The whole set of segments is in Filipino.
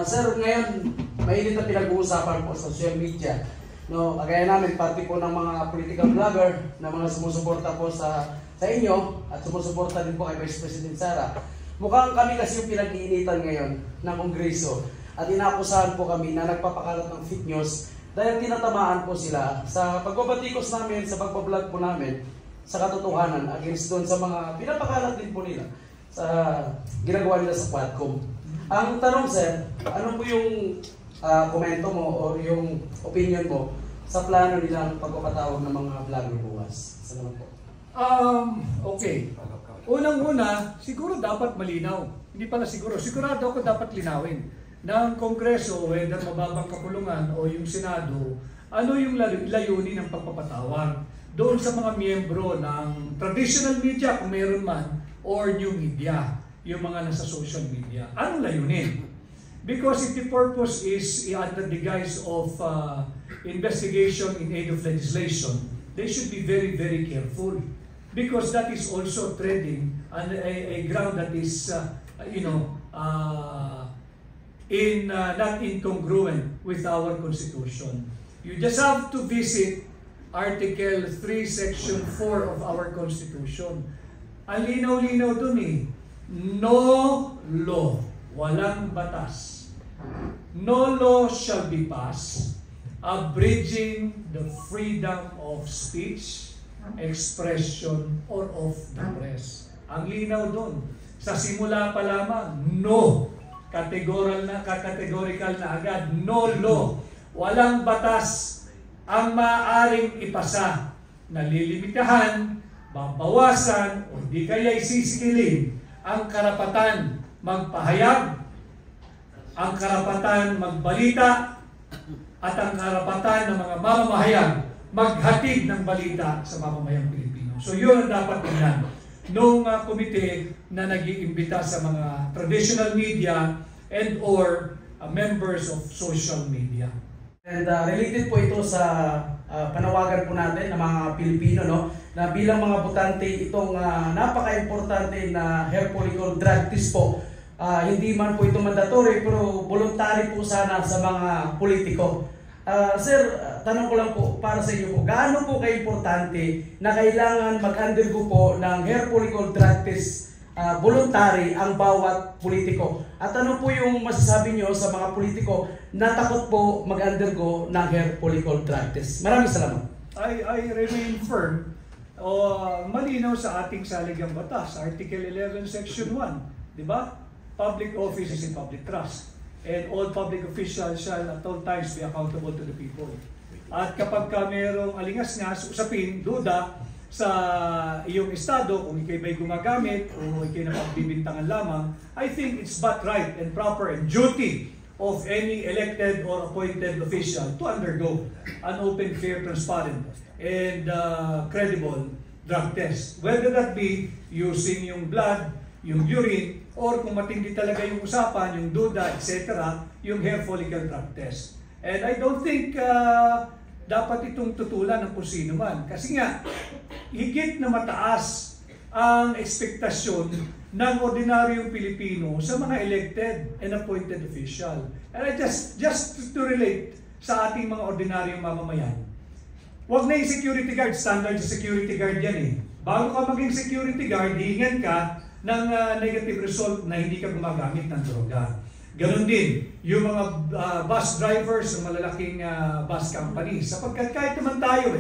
Sir, ngayon, mainit na pinag-uusapan po sa social media. No, kagaya namin, pati po ng mga political vlogger na mga sumusuporta po sa inyo at sumusuporta din po kay Vice President Sara. Mukhang kami kasi yung pinag-iinitan ngayon ng Kongreso at inakusahan po kami na nagpapakalat ng fake news dahil tinatamaan po sila sa pagbabatikos namin, sa pagbablog po namin sa katotohanan against doon sa mga pinapakalat din po nila sa ginagawa nila sa Quadcom. Ang tanong, sir, ano po yung komento mo o yung opinion mo sa plano nilang pagpapatawag ng mga vlogger bukas? Salamat po. Okay. Unang-una, siguro dapat malinaw. Hindi pala sigurado ako dapat linawin ng Kongreso, whether mababang kapulungan o yung Senado, ano yung layunin ng pagpapatawag doon sa mga miyembro ng traditional media kung meron man or new media, yung mga nasa social media. Anong layunin? Because if the purpose is under the guise of investigation in aid of legislation, they should be very, very careful. Because that is also treading on a ground that is, not incongruent with our Constitution. You just have to visit Article 3, Section 4 of our Constitution. Ang linaw-linaw dun no law, walang batas. No law shall be passed abridging the freedom of speech, expression, or of the press. Ang linaw doon. Sa simula pa lamang, no. Categorical na agad. No law. Walang batas ang maaaring ipasa. Nalilimitahan, babawasan, o di kaya isisikilin ang karapatan magpahayag, ang karapatan magbalita, at ang karapatan ng mga mamamahayag maghatid ng balita sa mamamayang Pilipino. So yun ang dapat tingnan nung komite na nag-iimbita sa mga traditional media and or members of social media. And related po ito sa panawagan po natin ng mga Pilipino, no, na bilang mga botante itong napaka-importante na hair follicle drug test po. Hindi man po ito mandatory pero voluntary po sana sa mga politiko. Sir, tanong ko lang po para sa inyo po, gaano po ka-importante na kailangan mag-undergo po ng hair follicle drug test voluntary ang bawat politiko? At ano po yung masasabi nyo sa mga politiko na takot po mag-undergo ng hair follicle drug test? Maraming salamat. I remain firm malinaw sa ating saligang batas, Article 11, Section 1, di ba? Public office is in public trust, and all public officials shall at all times be accountable to the people. At kapag merong alingas-ngas, usapin, duda sa iyong estado, kung ikay ba'y gumagamit o ikay na pagbibintangan lamang, I think it's but right and proper and duty of any elected or appointed official to undergo an open, fair, transparent, and credible drug test. Whether that be using yung blood, yung urine, or kung matindi talaga yung usapan, yung duda, etc., yung hair follicle drug test. And I don't think dapat itong tutulan ng kung sino man. Kasi nga, higit na mataas ang ekspektasyon ng ordinaryong Pilipino sa mga elected and appointed official. And I just to relate sa ating mga ordinaryong mamamayan, huwag na yung security guard, standard sa security guard yan Bago ka maging security guard, hihingan ka ng negative result na hindi ka gumagamit ng droga. Ganon din, yung mga bus drivers ng malalaking bus companies. Sapagkat kahit naman tayo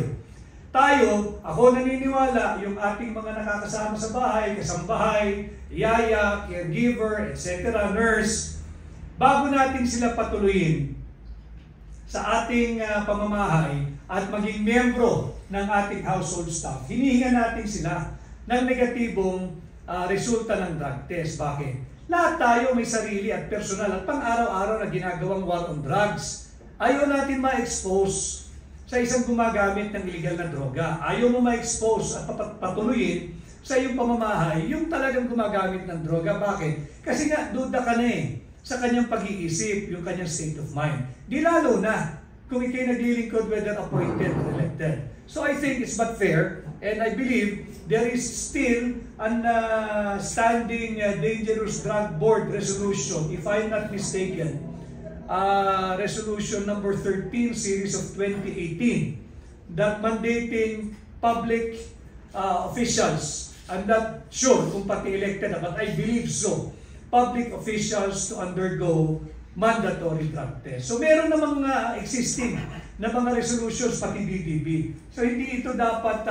ako naniniwala, yung ating mga nakakasama sa bahay, kasambahay, yaya, caregiver, etc., nurse, bago natin sila patuloyin sa ating pamamahay at maging membro ng ating household staff, hinihinga natin sila ng negatibong resulta ng drug test. Bakit? Lahat tayo may sarili at personal at pang-araw-araw na ginagawang war on drugs. Ayaw natin ma-expose sa isang gumagamit ng illegal na droga. Ayaw mo ma-expose at patuloyin sa iyong pamamahay yung talagang gumagamit ng droga. Bakit? Kasi nga, duda ka na sa kanyang pag-iisip, yung kanyang state of mind. Di lalo na kung ikay naglilingkod whether appointed or elected. So I think it's but fair And I believe there is still an standing dangerous drug board resolution, if I'm not mistaken, resolution number 13 series of 2018 that mandating public officials, I'm not sure kung pati elected na, but I believe so, public officials to undergo mandatory drug test. So meron namang existing na mga resolutions pati DDB. So hindi ito dapat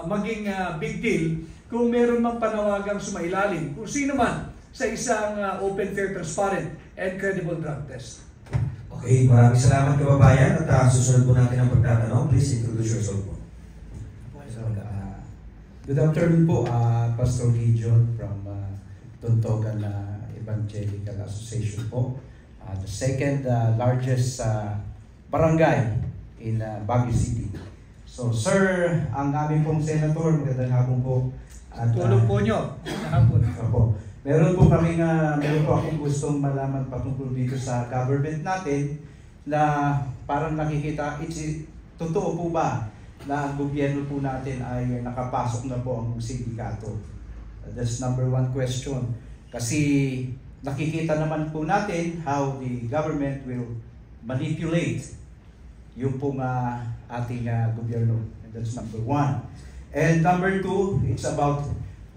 maging big deal kung meron mang panawagang sumailalim kung sino man sa isang open, fair, transparent, and credible drug test. Okay, maraming salamat kababayan at susunod po natin ang pagtatanong. Please introduce yourself po. Good afternoon po, Pastor Gideon from Tuntogan Evangelical Association po. The second largest barangay in Baguio City. So sir, ang aming pong senator, magandang hapon po. Tulong po nyo. Opo. Meron po akong gustong malaman patungkol dito sa government natin na parang nakikita, totoo po ba na ang gobyerno po natin ay nakapasok na po ang sindikato? That's number one question. Kasi nakikita naman po natin how the government will manipulate yung pong ating gobyerno. And that's number one. And number two, it's about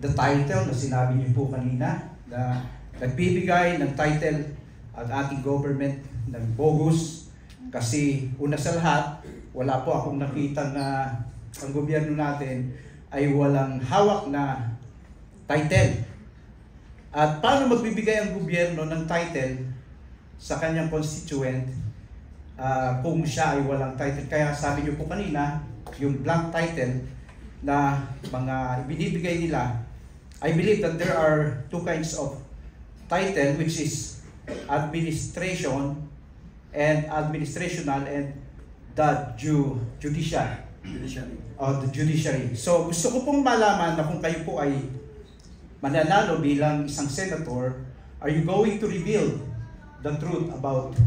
the title na sinabi niyo po kanina na nagbibigay ng title ang ating government ng bogus. Kasi una sa lahat, wala po akong nakita na ang gobyerno natin ay walang hawak na title. At paano magbibigay ang gobyerno ng title sa kanyang constituent kung siya ay walang title? Kaya sabi niyo po kanina, yung blank title na mga ibinibigay nila, I believe that there are two kinds of title, which is administrational and the judiciary. So gusto ko pong malaman na kung kayo po ay mananalo bilang isang senator, are you going to reveal the truth about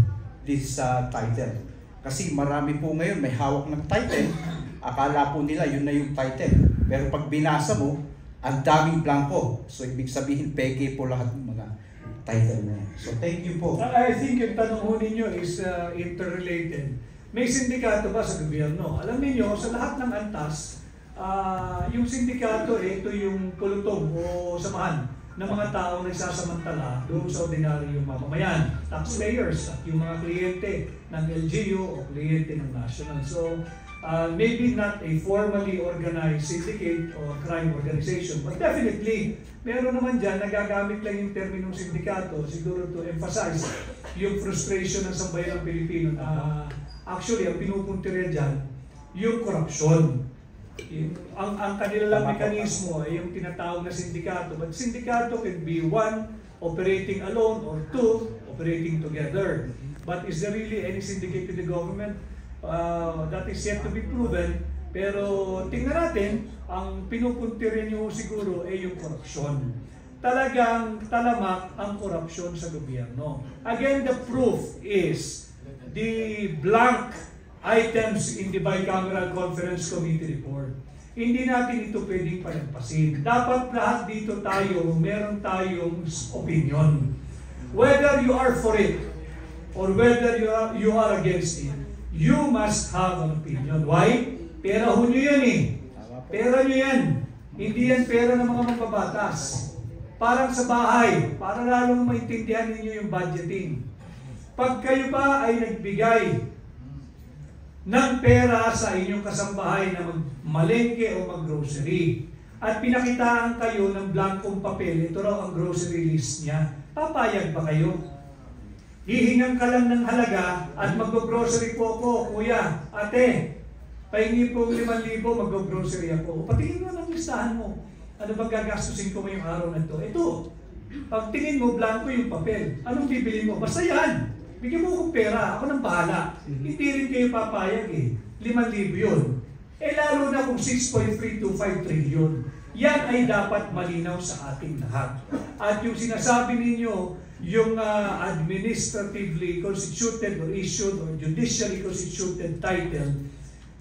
this title? Kasi marami po ngayon may hawak ng title, akala po nila yun na yung title. Pero pag binasa mo, ang daming blanco. So ibig sabihin, peke po lahat ng mga title na yan. So thank you po. I think yung tanong ho ninyo is interrelated. May sindikato ba sa gobyerno? Alam niyo sa lahat ng antas, yung sindikato, ito yung pulutong o samahan ng mga taong nagsasamantala doon sa ordinaryong mamamayan, taxpayers, at yung mga kliyente ng LGU o kliyente ng national. So, maybe not a formally organized syndicate or crime organization, but definitely, meron naman dyan, nagagamit lang yung terminong sindikato, siguro to emphasize yung frustration ng sambayan ng Pilipino na actually, ang pinupuntirya dyan, yung korupsyon. Ang kanila lang mekanismo ay yung tinatawag na sindikato, but sindikato can be one operating alone or two operating together. But is there really any syndicate in the government? That is yet to be proven. Pero tingnan natin, ang pinupuntirya niyo siguro ay yung korupsyon. Talagang talamak ang korupsyon sa gobyerno. Again, the proof is the blank items in the Bicameral Conference Committee report. Hindi natin ito pwedeng palagpasin. Dapat lahat dito tayo, meron tayong opinion. Whether you are for it or whether you are against it, you must have an opinion. Why? Pera ho nyo yan eh. Pera nyo yan. Hindi yan pera ng mga magbabatas. Parang sa bahay, para lalong maintindihan ninyo yung budgeting. Pag kayo ba ay nagbigay ng pera sa inyong kasambahay na magmalengke o maggrocery at pinakitaan kayo ng blankong papel, ito raw ang grocery list niya, papayag ba kayo? Hihingan ka lang ng halaga at mag-grocery po ako, kuya, ate, pahingi po 5,000, mag-grocery ako. Patingin mo ng listahan mo. Ano ba gagastusin ko ngayong araw na ito? Ito, pagtingin mo, blanco yung papel. Anong bibili mo? Basta yan. Bigyan mo akong pera, ako nang bahala. Hindi rin kayo papayag eh. 5,000 yun. Eh lalo na kung 6.325 trillion. Yan ay dapat malinaw sa ating lahat. At yung sinasabi ninyo, yung administratively constituted or issued or judicially constituted title,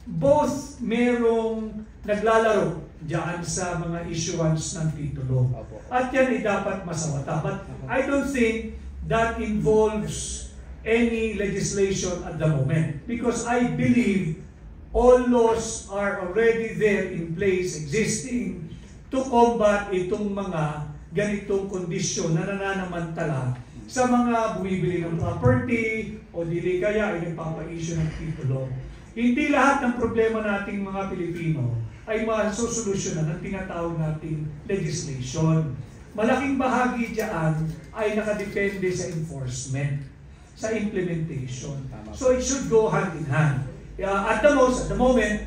both merong naglalaro diyan sa mga issuance ng titulo. At yan ay dapat masawata. But I don't think that involves any legislation at the moment. Because I believe all laws are already there in place, existing, to combat itong mga ganitong kondisyon na nananamantala sa mga bumibili ng property o dili kaya ay nagpapa-issue ng titulo. Hindi lahat ng problema nating mga Pilipino ay masusolusyonan ng tinatawag nating legislation. Malaking bahagi diyan ay nakadepende sa enforcement, sa implementation. So it should go hand in hand. At the moment,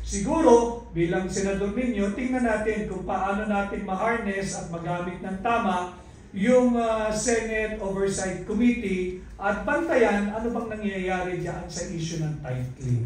siguro bilang senador ninyo, tingnan natin kung paano natin ma-harness at magamit ng tama yung Senate Oversight Committee at bantayan ano bang nangyayari diyan sa issue ng title.